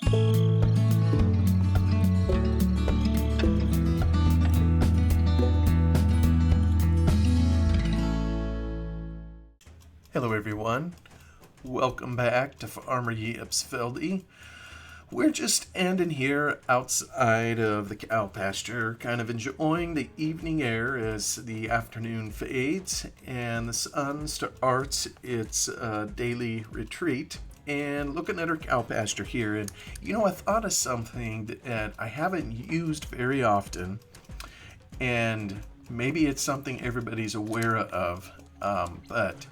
Hello everyone, welcome back to Farmer Yip's Feldy. We're just standing here outside of the cow pasture, kind of enjoying the evening air as the afternoon fades and the sun starts its daily retreat, and looking at our cow pasture here. And I thought of something that I haven't used very often, and maybe it's something everybody's aware of, but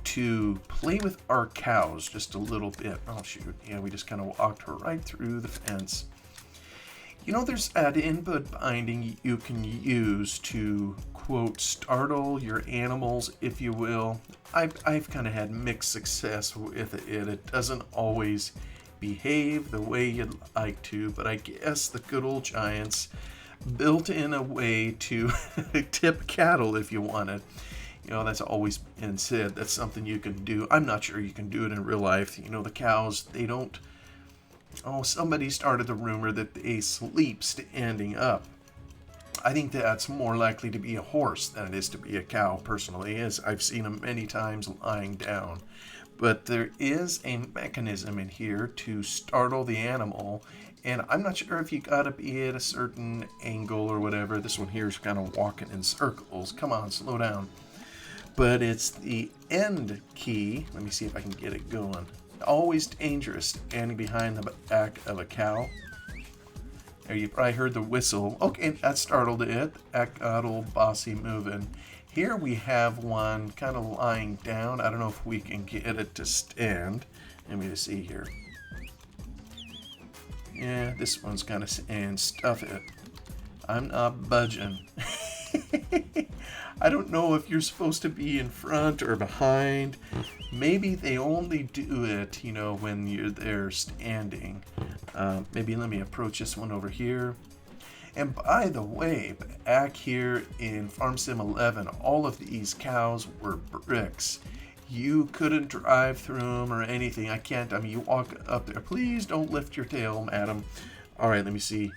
to play with our cows just a little bit. Oh shoot, yeah, we just kind of walked right through the fence. There's that input binding you can use to, quote, startle your animals, if you will. I've kind of had mixed success with it. It doesn't always behave the way you'd like to, but I guess the good old giants built in a way to tip cattle if you wanted. That's always been said. That's something you can do. I'm not sure you can do it in real life. The cows, they don't... Oh, somebody started the rumor that they sleep standing up. I think that's more likely to be a horse than it is to be a cow, personally, as I've seen them many times lying down. But there is a mechanism in here to startle the animal, and I'm not sure if you gotta be at a certain angle or whatever. This one here is kind of walking in circles. Come on, slow down. But it's the end key. Let me see if I can get it going. Always dangerous standing behind the back of a cow. There, you probably heard the whistle. Okay, that startled it. That got old Bossy moving. Here we have one kind of lying down. I don't know if we can get it to stand. Let me just see here. Yeah, this one's kind of saying, stuff it. I'm not budging. I don't know if you're supposed to be in front or behind. Maybe they only do it, when you're there standing. Maybe let me approach this one over here. And by the way, back here in Farm Sim 11, all of these cows were bricks. You couldn't drive through them or anything. You walk up there. Please don't lift your tail, madam. All right, let me see.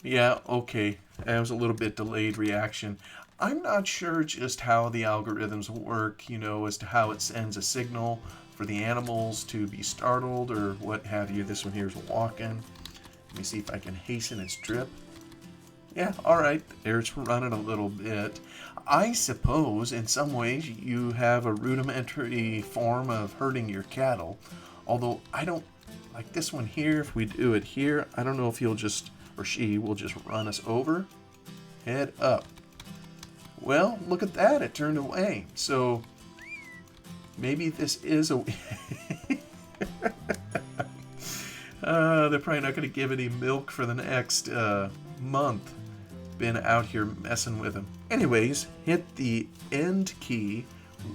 Yeah, okay. That was a little bit delayed reaction. I'm not sure just how the algorithms work, as to how it sends a signal for the animals to be startled or what have you. This one here is walking. Let me see if I can hasten its trip. Yeah, all right. There's running a little bit. I suppose in some ways you have a rudimentary form of herding your cattle. Although I don't like this one here. If we do it here, I don't know if he'll just... or she will just run us over. Head up. Well, look at that. It turned away. So maybe this is a... they're probably not going to give any milk for the next month. Been out here messing with them. Anyways, hit the end key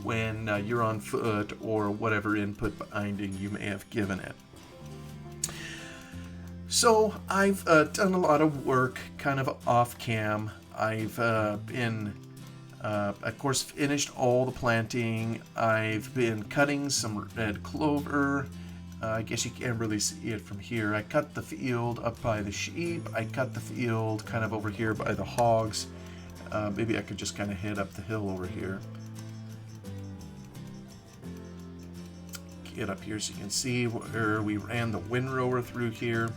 when you're on foot or whatever input binding you may have given it. So I've done a lot of work kind of off cam. I've been, of course, finished all the planting. I've been cutting some red clover. I guess you can't really see it from here. I cut the field up by the sheep. I cut the field kind of over here by the hogs. Maybe I could just kind of head up the hill over here. Get up here so you can see where we ran the windrower through here.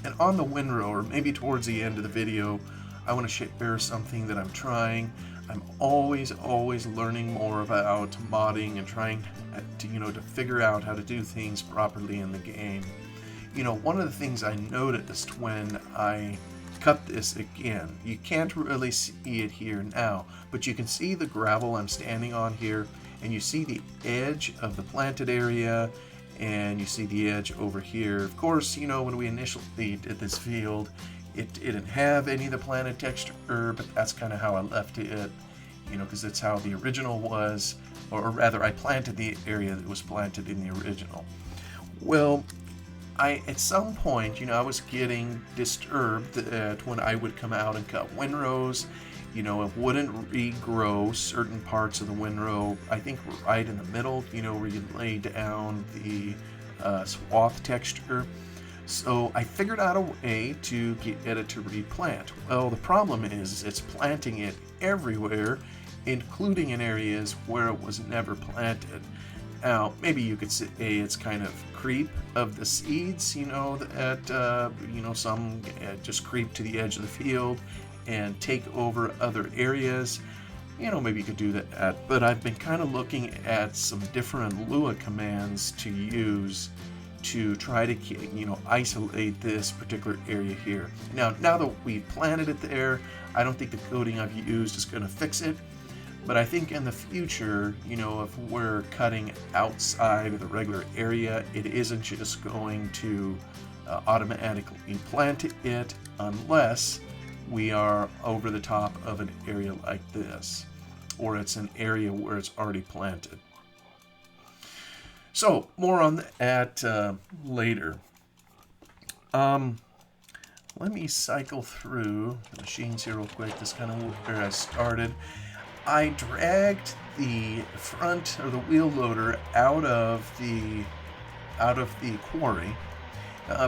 And on the windrower, maybe towards the end of the video, I want to share something that I'm trying. I'm always learning more about modding and trying to figure out how to do things properly in the game. One of the things I noticed when I cut this again, you can't really see it here now, but you can see the gravel I'm standing on here, and you see the edge of the planted area, and you see the edge over here. Of course, when we initially did this field, it didn't have any of the planted texture, but that's kind of how I left it, because that's how the original was, or rather, I planted the area that was planted in the original. Well, at some point, I was getting disturbed that when I would come out and cut windrows, it wouldn't regrow certain parts of the windrow. I think right in the middle, where you lay down the swath texture. So I figured out a way to get it to replant. Well, the problem is it's planting it everywhere, including in areas where it was never planted. Now, maybe you could say it's kind of creep of the seeds, that, some just creep to the edge of the field and take over other areas. Maybe you could do that, but I've been kind of looking at some different Lua commands to use to try to, isolate this particular area here. Now that we've planted it there, I don't think the coating I've used is going to fix it, but I think in the future, if we're cutting outside of the regular area, it isn't just going to automatically plant it unless we are over the top of an area like this, or it's an area where it's already planted. So, more on that later. Let me cycle through the machines here real quick. This is kind of where I started. I dragged the front or the wheel loader out of the quarry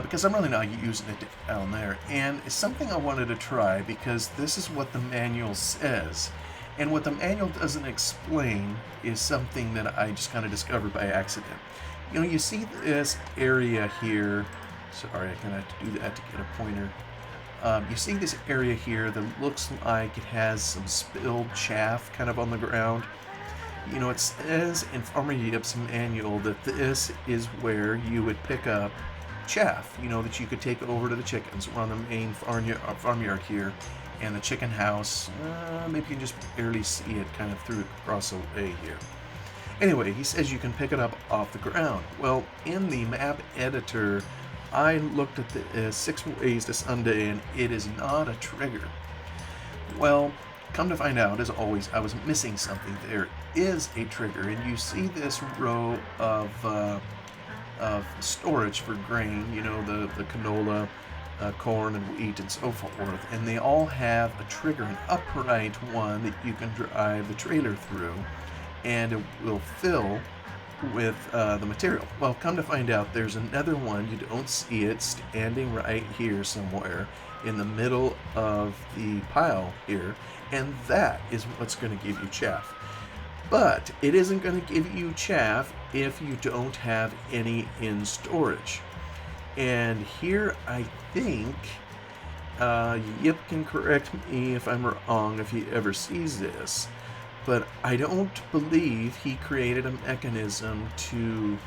because I'm really not using it down there. And it's something I wanted to try because this is what the manual says. And what the manual doesn't explain is something that I just kind of discovered by accident. You see this area here. Sorry, I'm going to have to do that to get a pointer. You see this area here that looks like it has some spilled chaff kind of on the ground. It says in Farmer Yip's manual that this is where you would pick up chaff, that you could take over to the chickens. We're on the main farmyard here. And the chicken house, maybe you can just barely see it kind of through across the way here. Anyway, he says you can pick it up off the ground. Well, in the map editor, I looked at the 6 ways to Sunday, and it is not a trigger. Well, come to find out, as always, I was missing something. There is a trigger, and you see this row of storage for grain, the canola, corn and wheat and so forth, and they all have a trigger, an upright one that you can drive the trailer through, and it will fill with the material. Well, come to find out, there's another one. You don't see it standing right here somewhere in the middle of the pile here, and that is what's going to give you chaff. But it isn't going to give you chaff if you don't have any in storage. And here I think Yip can correct me if I'm wrong if he ever sees this, but I don't believe he created a mechanism to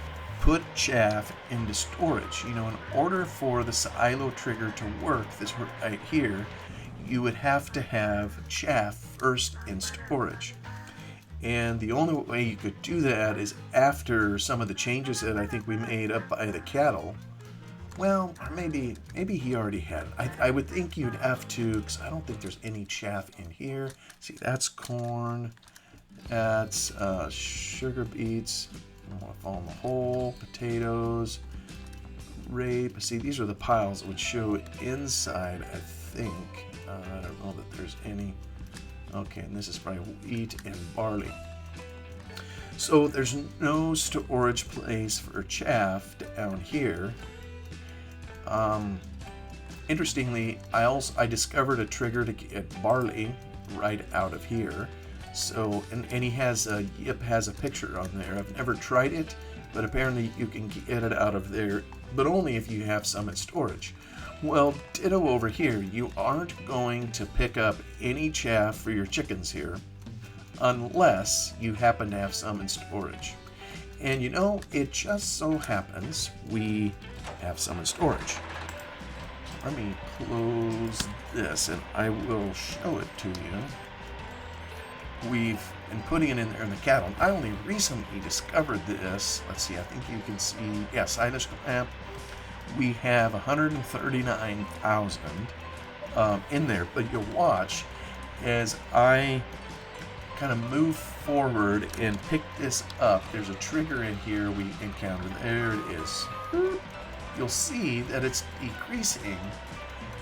put chaff into storage. In order for the silo trigger to work, this right here, you would have to have chaff first in storage. And the only way you could do that is after some of the changes that I think we made up by the cattle. Well, maybe he already had it. I would think you'd have to, because I don't think there's any chaff in here. See, that's corn. That's sugar beets. I don't want to fall in the hole. Potatoes. Rape. See, these are the piles that would show inside, I think. I don't know that there's any. Okay, and this is probably wheat and barley. So there's no storage place for chaff down here. Interestingly, I discovered a trigger to get barley right out of here. So, and Yip has a picture on there. I've never tried it, but apparently you can get it out of there, but only if you have some in storage. Well, ditto over here. You aren't going to pick up any chaff for your chickens here unless you happen to have some in storage. And it just so happens we have some in storage. Let me close this and I will show it to you. We've been putting it in there in the cattle. I only recently discovered this. Let's see, I think you can see, silage clamp. We have 139,000 in there, but you'll watch as I kind of move forward and pick this up. There's a trigger in here we encountered. There it is. You'll see that it's decreasing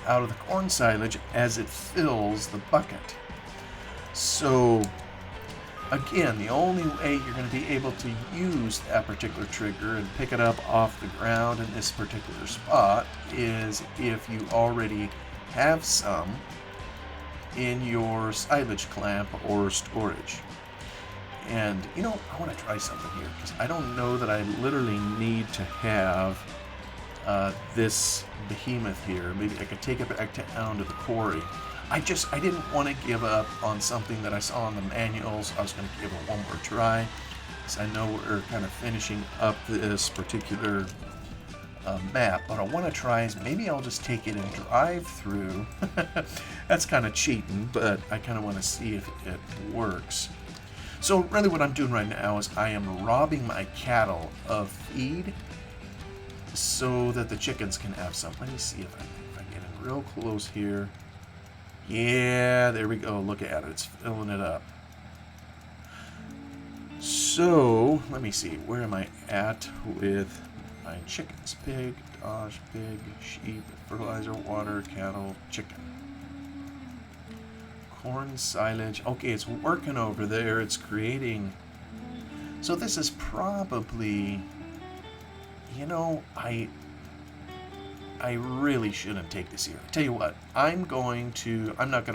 out of the corn silage as it fills the bucket. So Again, the only way you're going to be able to use that particular trigger and pick it up off the ground in this particular spot is if you already have some in your silage clamp or storage. And, you know, I want to try something here because I don't know that I literally need to have this behemoth here. Maybe I could take it back down to the quarry. I didn't want to give up on something that I saw in the manuals. I was going to give it one more try because I know we're kind of finishing up this particular map. What I want to try is maybe I'll just take it and drive through. That's kind of cheating, but I kind of want to see if it works. So really what I'm doing right now is I am robbing my cattle of feed so that the chickens can have some. Let me see if I get in real close here. Yeah, there we go. Look at it. It's filling it up. So, let me see. Where am I at with my chickens? Pig, dosh, pig, sheep, fertilizer, water, cattle, chicken. Corn, silage. Okay, it's working over there. It's creating... So this is probably... You know, I really shouldn't take this here. Tell you what, I'm not going to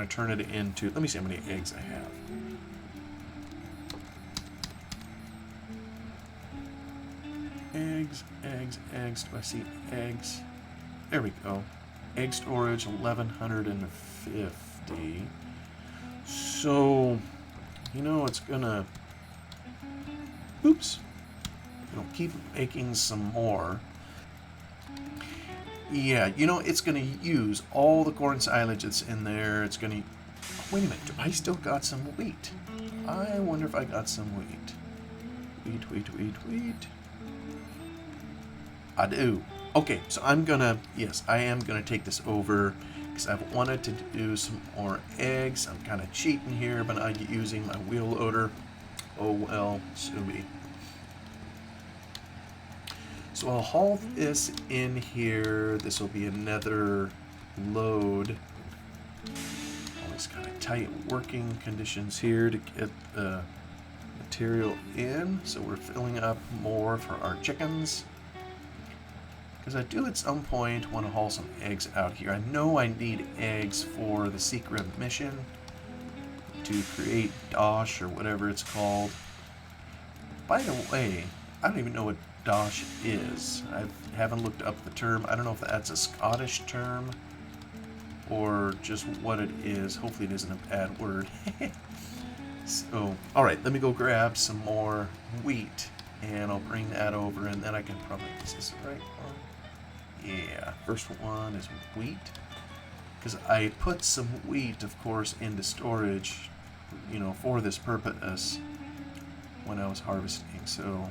turn it into, let me see how many eggs I have. Eggs, do I see eggs? There we go. Egg storage, 1,150. So, you know, it's gonna, oops, it'll keep making some more. Yeah, you know, it's going to use all the corn silage that's in there. It's going to... Wait a minute, do I still got some wheat? I wonder if I got some wheat. Wheat. I do. Okay, so I'm going to... Yes, I am going to take this over because I've wanted to do some more eggs. I'm kind of cheating here, but I'm using my wheel loader. Oh, well, so be. So I'll haul this in here. This will be another load. Always kind of tight working conditions here to get the material in. So we're filling up more for our chickens. Because I do at some point want to haul some eggs out here. I know I need eggs for the secret mission to create dosh or whatever it's called. By the way, I don't even know what dosh is. I haven't looked up the term. I don't know if that's a Scottish term or just what it is. Hopefully it isn't a bad word. So, alright, let me go grab some more wheat and I'll bring that over and then I can probably, is this the right one? Yeah, first one is wheat. Because I put some wheat, of course, into storage, you know, for this purpose when I was harvesting, so...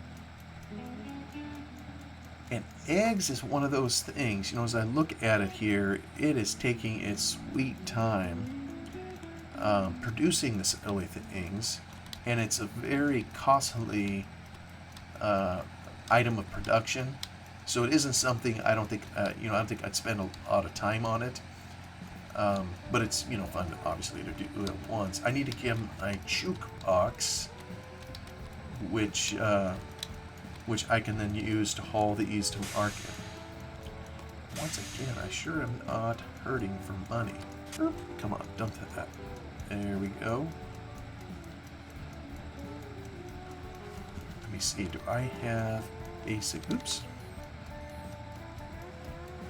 And eggs is one of those things, you know, as I look at it here, it is taking its sweet time producing the silly things, and it's a very costly item of production. So it isn't something I don't think, I don't think I'd spend a lot of time on it. But it's, you know, fun, obviously, to do it once. I need to give my chook box, which I can then use to haul these to market. Once again, I sure am not hurting for money. Come on, dump that. There we go. Let me see, do I have basic, oops.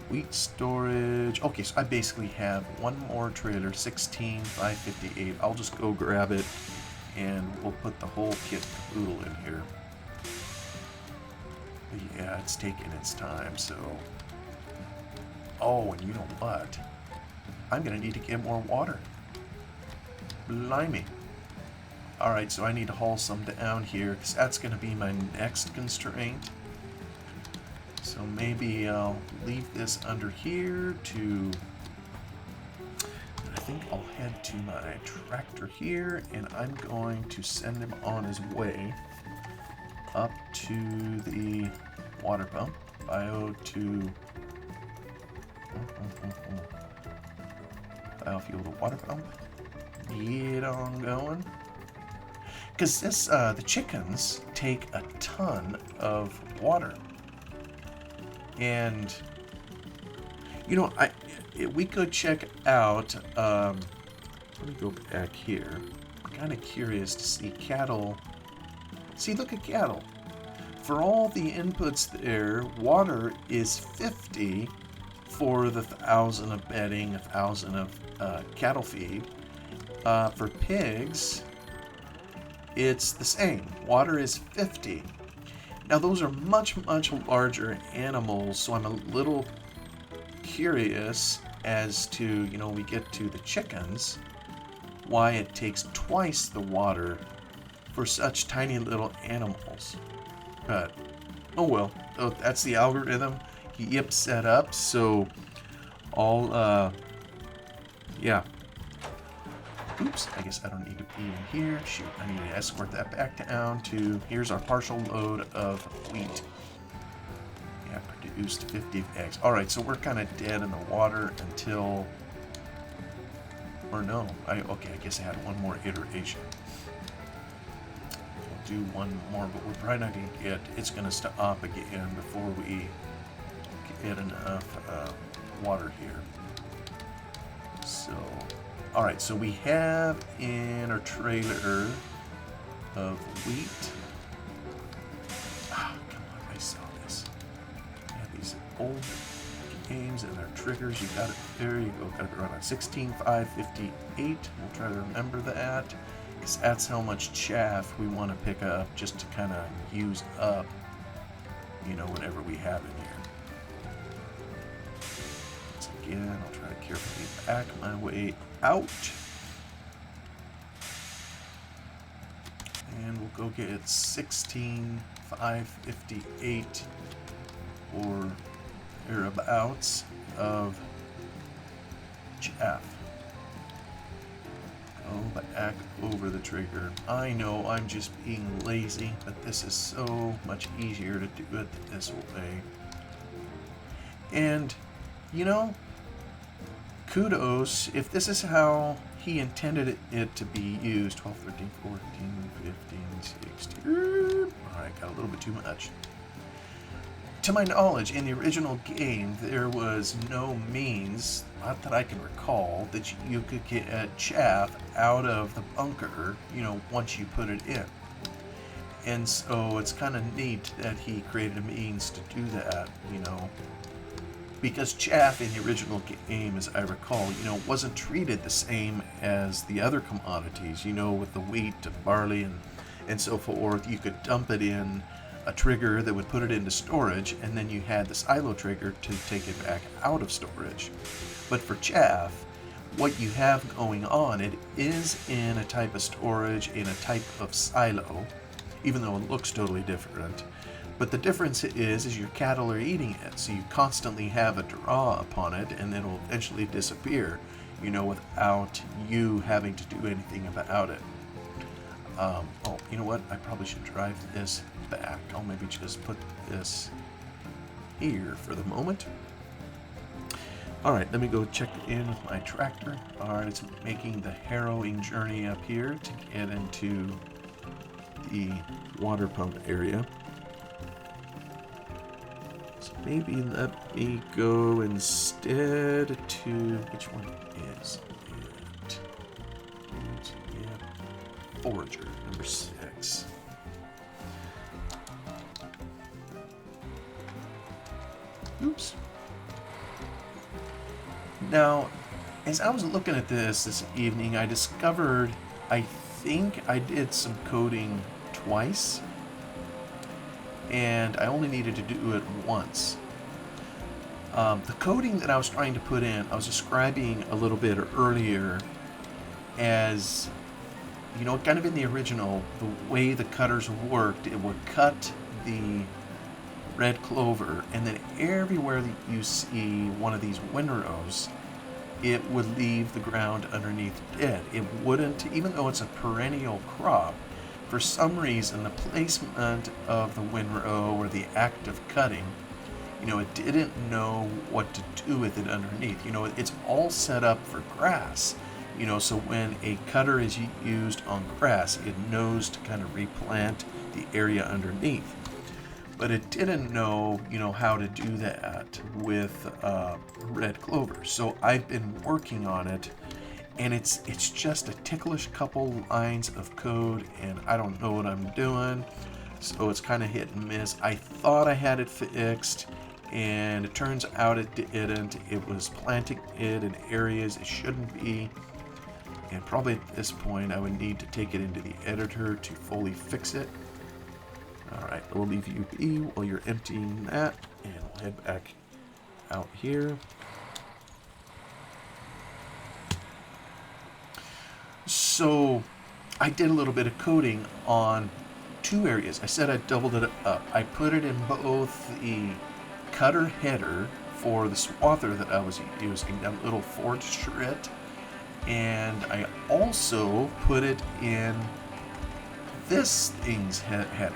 Wheat storage. Okay, so I basically have one more trailer, 16,558. I'll just go grab it and we'll put the whole kit caboodle in here. But yeah, it's taking its time, so... Oh, and you know what? I'm gonna need to get more water. Blimey. Alright, so I need to haul some down here, because that's gonna be my next constraint. So maybe I'll leave this under here to... I think I'll head to my tractor here, and I'm going to send him on his way up to the water pump. Biofuel the water pump. Get on going. because the chickens take a ton of water. And, we could check out, let me go back here. I'm kind of curious to see cattle. See, look at cattle. For all the inputs there, water is 50 for the 1,000 of bedding, 1,000 of cattle feed. For pigs, it's the same. Water is 50. Now, those are much, much larger animals, so I'm a little curious as to, we get to the chickens, why it takes twice the water for such tiny little animals. But, oh well, that's the algorithm Yip set up, so yeah. Oops, I guess I don't need to be in here. Shoot, I need to escort that back down to, here's our partial load of wheat. Yeah, produced 50 eggs. Alright, so we're kind of dead in the water until, or no, I guess I had one more iteration. We'll do one more, but we're probably not going to get, it's going to stop again before we get enough water here. So, alright, so we have in our trailer of wheat. Come on, I saw this. We have these old games and their triggers. You got it. There you go. Got it around 16,558. We'll try to remember that, because that's how much chaff we want to pick up just to kind of use up, whatever we have in here. Once again, I'll try to carefully back my way out. And we'll go get 16,558 or thereabouts of chaff. Go back over the trigger. I know I'm just being lazy, but this is so much easier to do it this way. And, kudos, if this is how he intended it to be used. 12, 13, 14, 15, 16. Alright, got a little bit too much. To my knowledge, in the original game, there was no means, not that I can recall, that you could get chaff out of the bunker, once you put it in. And so it's kind of neat that he created a means to do that, because chaff in the original game, as I recall, wasn't treated the same as the other commodities, with the wheat and barley and so forth. You could dump it in a trigger that would put it into storage, and then you had the silo trigger to take it back out of storage. But for chaff, what you have going on, it is in a type of storage, in a type of silo, even though it looks totally different. But the difference is your cattle are eating it, so you constantly have a draw upon it, and it'll eventually disappear, without you having to do anything about it. You know what? I probably should drive this back. I'll maybe just put this here for the moment. Alright, let me go check in with my tractor. Alright, it's making the harrowing journey up here to get into the water pump area. So maybe let me go instead to, which one is it? Forager, number 6. Oops. Now, as I was looking at this evening, I discovered, I think I did some coding twice, and I only needed to do it once. The coding that I was trying to put in, I was describing a little bit earlier as, kind of in the original, the way the cutters worked, it would cut the red clover, and then everywhere that you see one of these windrows, it would leave the ground underneath dead. It wouldn't, even though it's a perennial crop, for some reason the placement of the windrow or the act of cutting, it didn't know what to do with it underneath. It's all set up for grass. So when a cutter is used on grass, it knows to kind of replant the area underneath. But it didn't know, how to do that with red clover. So I've been working on it, and it's just a ticklish couple lines of code, and I don't know what I'm doing. So it's kind of hit and miss. I thought I had it fixed, and it turns out it didn't. It was planting it in areas it shouldn't be. And probably at this point, I would need to take it into the editor to fully fix it. Alright, we'll leave you be while you're emptying that, and we'll head back out here. So, I did a little bit of coding on 2 areas. I said I doubled it up. I put it in both the cutter header for the swather that I was using, that little Ford Schritt, and I also put it in this thing's header.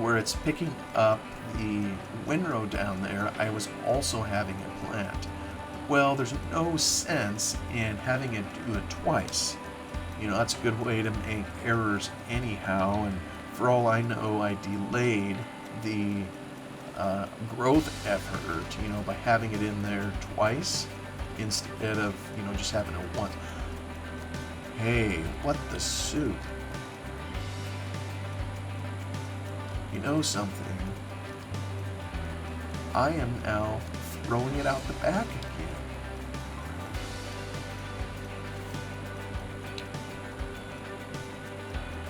Where it's picking up the windrow down there, I was also having it plant. Well, there's no sense in having it do it twice. That's a good way to make errors anyhow, and for all I know, I delayed the growth effort, by having it in there twice instead of, just having it once. Hey, what the soup? You know something? I am now throwing it out the back again.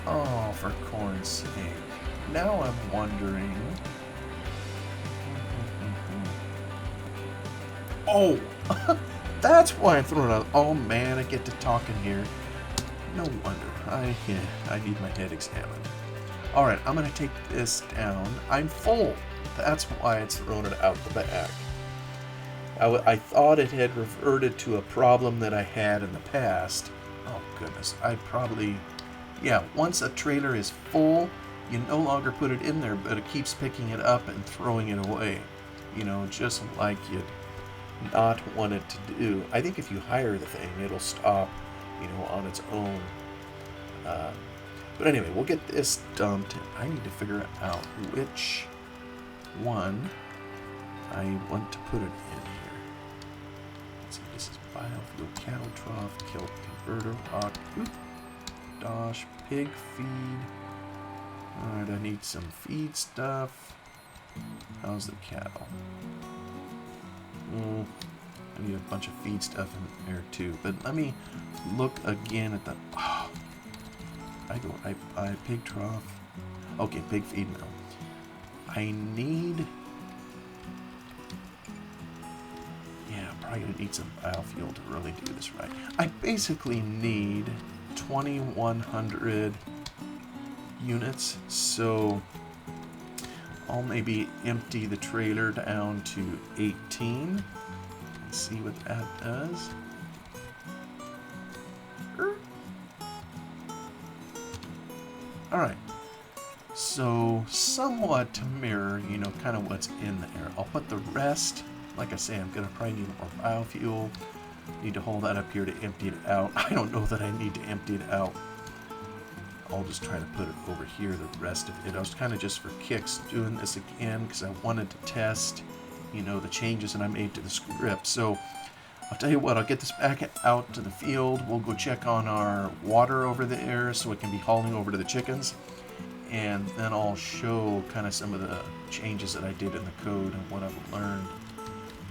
Oh, for corn's sake. Now I'm wondering... Oh! That's why I'm throwing it out. Oh man, I get to talking here. No wonder. I need my head examined. Alright, I'm going to take this down. I'm full. That's why it's thrown it out the back. I thought it had reverted to a problem that I had in the past. Oh goodness, once a trailer is full, you no longer put it in there, but it keeps picking it up and throwing it away. Just like you'd not want it to do. I think if you hire the thing, it'll stop, on its own. But anyway, we'll get this dumped. I need to figure out which one I want to put it in here. Let's see, this is biofuel, cattle trough, kilt converter, rock, dosh, pig feed. Alright, I need some feed stuff. How's the cattle? I need a bunch of feed stuff in there too. But let me look again at the... I buy pig trough. Okay, pig feed mill. I need... Yeah, I'm probably going to need some biofuel to really do this right. I basically need 2,100 units, so I'll maybe empty the trailer down to 18. Let's see what that does. Alright, so somewhat to mirror, kind of what's in there. I'll put the rest, like I say, I'm going to probably need more biofuel. Need to hold that up here to empty it out. I don't know that I need to empty it out. I'll just try to put it over here, the rest of it. I was kind of just for kicks doing this again because I wanted to test, the changes that I made to the script. So I'll tell you what, I'll get this back out to the field. We'll go check on our water over there so it can be hauling over to the chickens. And then I'll show kind of some of the changes that I did in the code and what I've learned,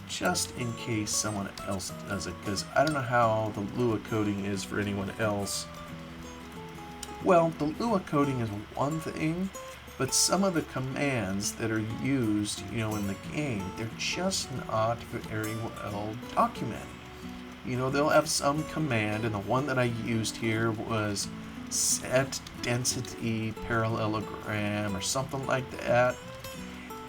just in case someone else does it, because I don't know how the Lua coding is for anyone else. Well, the Lua coding is one thing, but some of the commands that are used, in the game, they're just not very well documented. They'll have some command, and the one that I used here was set density parallelogram or something like that.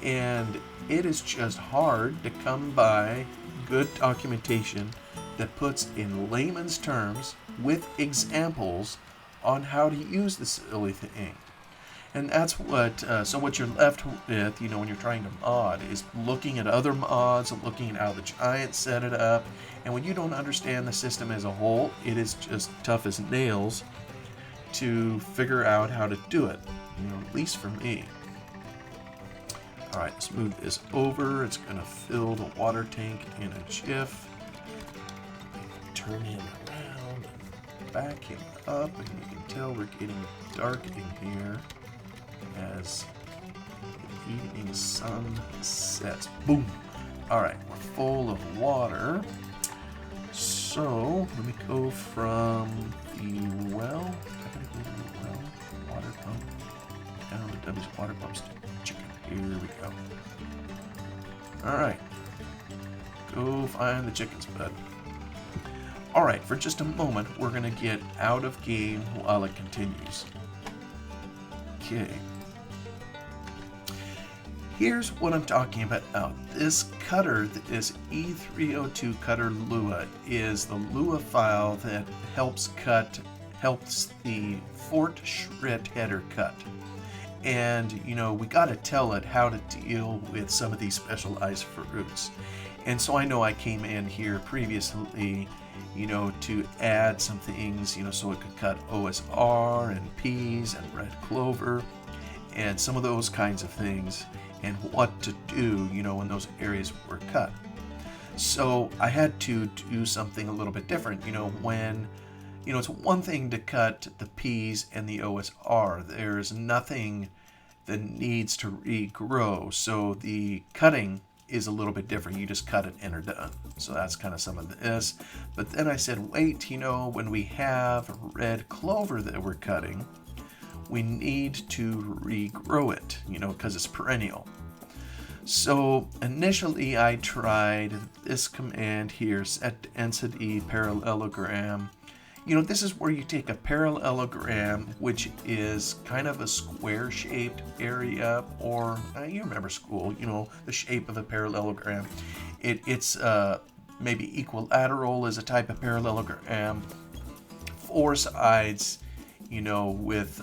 And it is just hard to come by good documentation that puts in layman's terms with examples on how to use the silly thing. And that's what, so what you're left with, when you're trying to mod, is looking at other mods, looking at how the giants set it up, and when you don't understand the system as a whole, it is just tough as nails to figure out how to do it, at least for me. Alright, let's move this over. It's going to fill the water tank in a jiff. Turn him around and back him up, and you can tell we're getting dark in here as the evening sun sets. Boom! Alright, we're full of water. So, let me go from the well. I gotta go to the well. Water pump. Down to W's water pumps to chicken. Here we go. Alright. Go find the chickens, bud. Alright, for just a moment, we're gonna get out of game while it continues. Okay. Here's what I'm talking about now. This cutter, this E302 cutter Lua, is the Lua file that helps the Fort Shred header cut. And, we gotta tell it how to deal with some of these specialized fruits. And so I know I came in here previously, to add some things, so it could cut OSR and peas and red clover and some of those kinds of things, and what to do, when those areas were cut. So I had to do something a little bit different, when, it's one thing to cut the peas and the OSR. There's nothing that needs to regrow, so the cutting is a little bit different. You just cut it and are done. So that's kind of some of this. But then I said, wait, when we have red clover that we're cutting, we need to regrow it, because it's perennial. So initially I tried this command here, set density parallelogram. This is where you take a parallelogram, which is kind of a square-shaped area, or you remember school, the shape of a parallelogram. It's maybe equilateral is a type of parallelogram. Four sides, with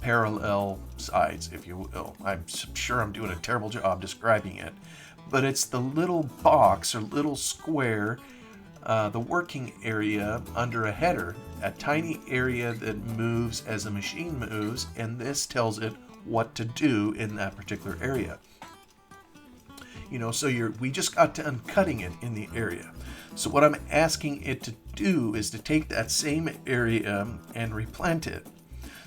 parallel sides, if you will. I'm sure I'm doing a terrible job describing it, but it's the little box or little square, the working area under a header, a tiny area that moves as a machine moves, and this tells it what to do in that particular area. So we just got to uncutting it in the area. So what I'm asking it to do is to take that same area and replant it.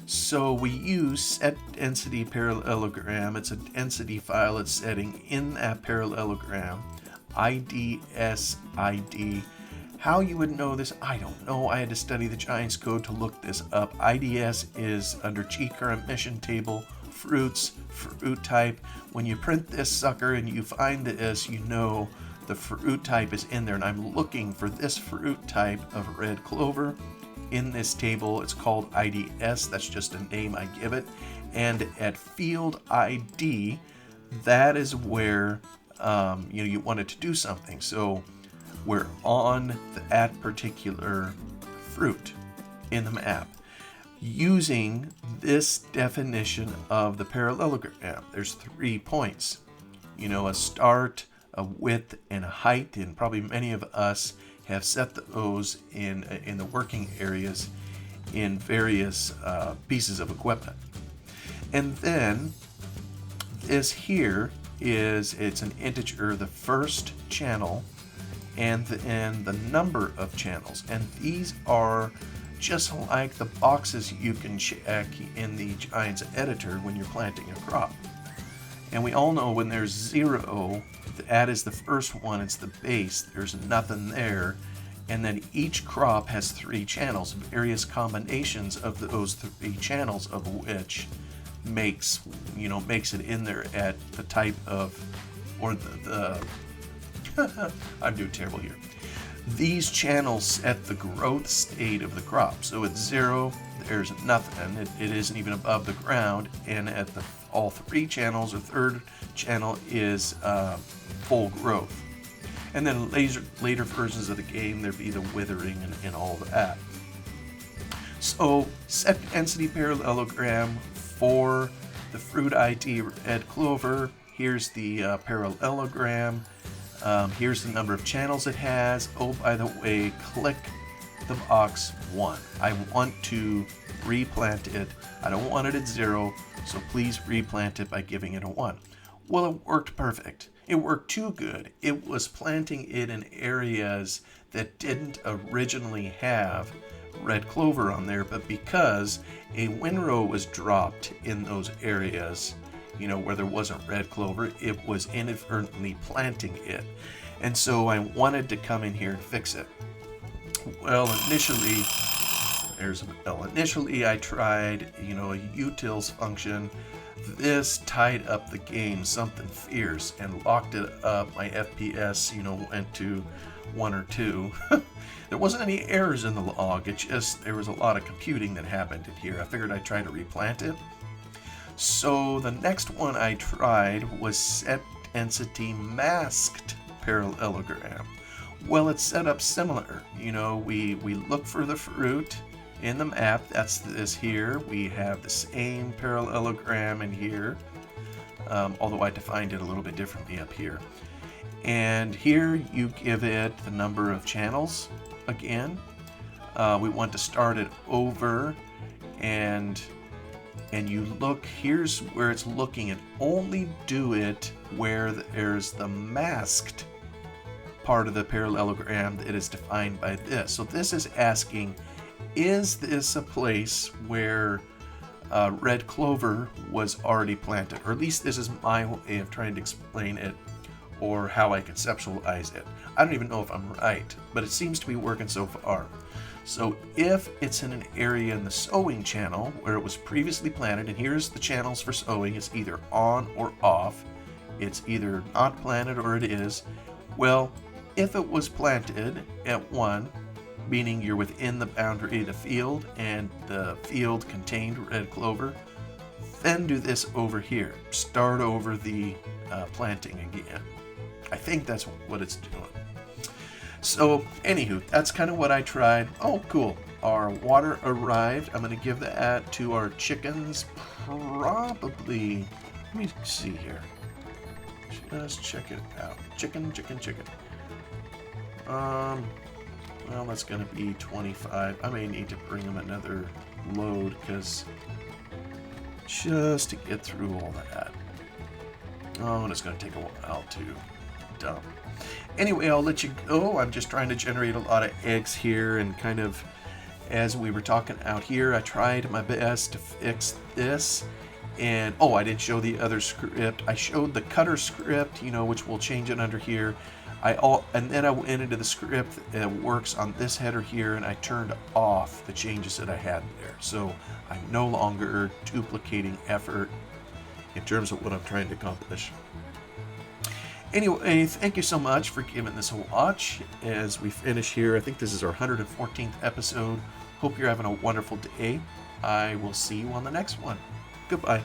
So we use set density parallelogram. It's a density file it's setting in that parallelogram. IDS-ID. How you would know this, I don't know. I had to study the Giants code to look this up. IDS is under G current mission table, fruits, fruit type. When you print this sucker and you find this, the fruit type is in there, and I'm looking for this fruit type of red clover in this table. It's called IDS. That's just a name I give it. And at field ID, that is where you want it to do something. So we're on that particular fruit in the map using this definition of the parallelogram. There's 3 points, a start, a width, and a height, and probably many of us have set those in the working areas in various pieces of equipment. And then this here it's an integer, the first channel, and then the number of channels. And these are just like the boxes you can check in the Giants editor when you're planting a crop. And we all know when there's 0, that is the first one, it's the base, there's nothing there. And then each crop has 3 channels, various combinations of those 3 channels, of which makes it in there at the type of, or the I'm doing terrible here. These channels set the growth state of the crop. So at 0, there's nothing. It isn't even above the ground. And at all 3 channels, or third channel is full growth. And then later versions of the game, there'd be the withering and all that. So set density parallelogram for the fruit ID red clover. Here's the parallelogram. Here's the number of channels it has. Oh, by the way, click the box 1. I want to replant it. I don't want it at 0, so please replant it by giving it a 1. Well, it worked perfect. It worked too good. It was planting it in areas that didn't originally have red clover on there, but because a windrow was dropped in those areas, where there wasn't red clover, it was inadvertently planting it. And so I wanted to come in here and fix it. Well, initially I tried, a utils function. This tied up the game something fierce and locked it up. My FPS, went to 1 or 2. There wasn't any errors in the log. It just, there was a lot of computing that happened in here. I figured I'd try to replant it. So the next one I tried was set density masked parallelogram. Well, it's set up similar. We look for the fruit in the map. That's this here. We have the same parallelogram in here, although I defined it a little bit differently up here. And here you give it the number of channels again. We want to start it over, and you look, here's where it's looking, and only do it where there's the masked part of the parallelogram that is defined by this. So this is asking, is this a place where red clover was already planted? Or at least this is my way of trying to explain it, or how I conceptualize it. I don't even know if I'm right, but it seems to be working so far. So if it's in an area in the sowing channel where it was previously planted, and here's the channels for sowing, it's either on or off. It's either not planted or it is. Well, if it was planted at 1, meaning you're within the boundary of the field and the field contained red clover, then do this over here. Start over the planting again. I think that's what it's doing. So, anywho, that's kind of what I tried. Oh, cool. Our water arrived. I'm going to give that to our chickens. Probably, let me see here. Just check it out. Chicken. Well, that's going to be 25. I may need to bring them another load, because just to get through all that. Oh, and it's going to take a while to dump. Anyway, I'll let you go. I'm just trying to generate a lot of eggs here, and kind of, as we were talking out here, I tried my best to fix this. And, oh, I didn't show the other script. I showed the cutter script, which we'll change it under here. And then I went into the script that works on this header here, and I turned off the changes that I had there. So I'm no longer duplicating effort in terms of what I'm trying to accomplish. Anyway, thank you so much for giving this a watch as we finish here. I think this is our 114th episode. Hope you're having a wonderful day. I will see you on the next one. Goodbye.